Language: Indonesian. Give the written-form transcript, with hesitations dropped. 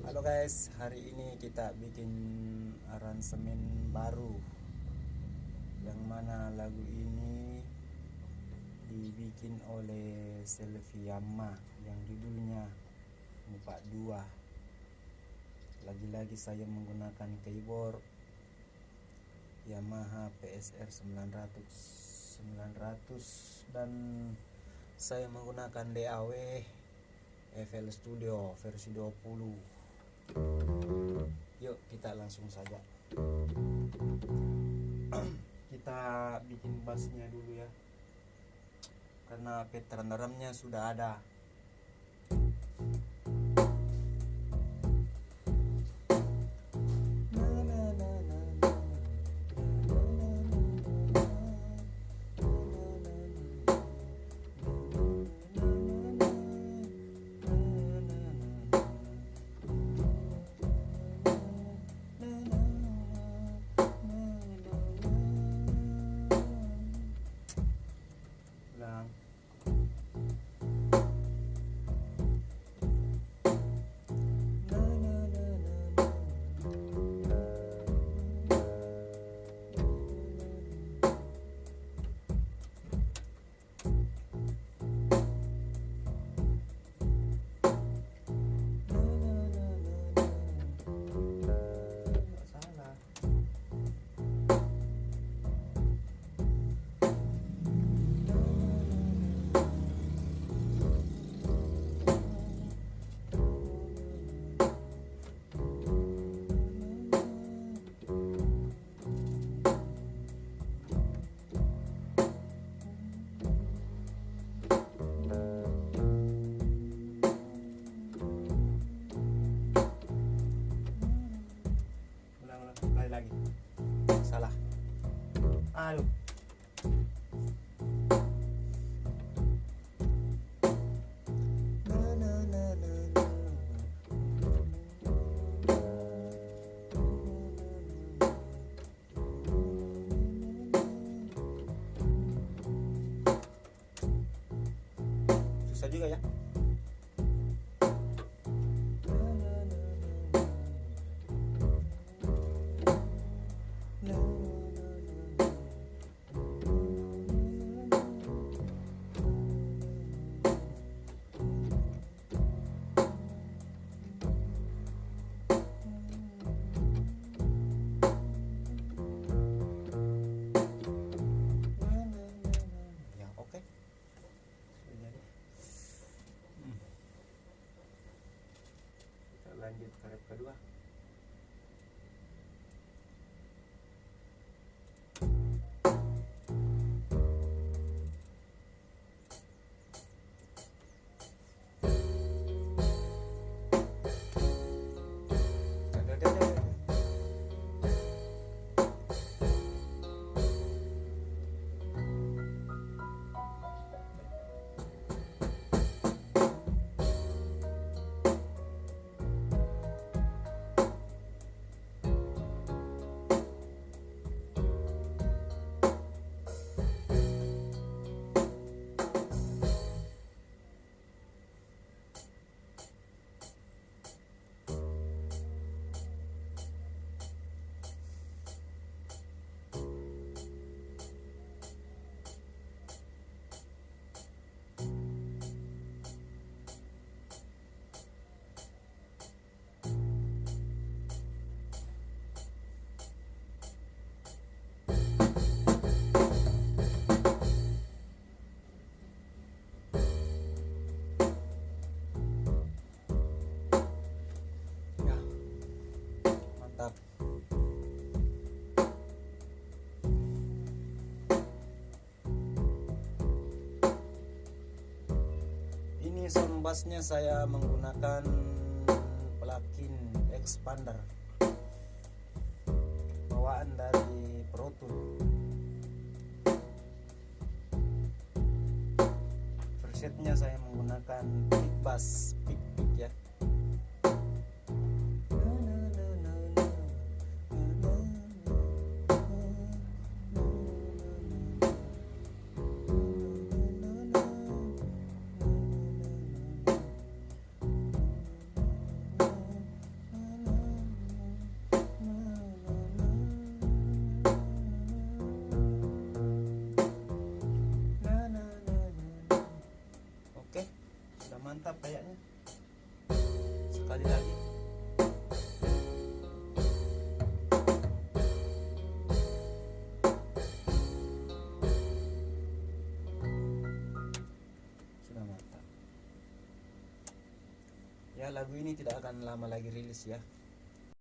Halo guys, hari ini kita bikin aransemen baru, yang mana lagu ini dibikin oleh Selviama yang judulnya Muka Dua. Lagi-lagi saya menggunakan keyboard Yamaha PSR 900 dan saya menggunakan DAW FL Studio versi 20. Yuk kita langsung saja. Kita bikin bassnya dulu ya, karena pattern drumnya sudah ada. Ulang. Salah. Ulang, sekali lagi. Salah. Aduh. Susah juga ya. Ya, oke. Sudah jadi. Kita lanjut ke rep kedua. Ya, mantap. Ini sound bassnya saya menggunakan plugin expander bawaan dari Pro Tools. Presetnya saya menggunakan pick bass, pick ya. ya lagu ini tidak akan lama lagi rilis ya.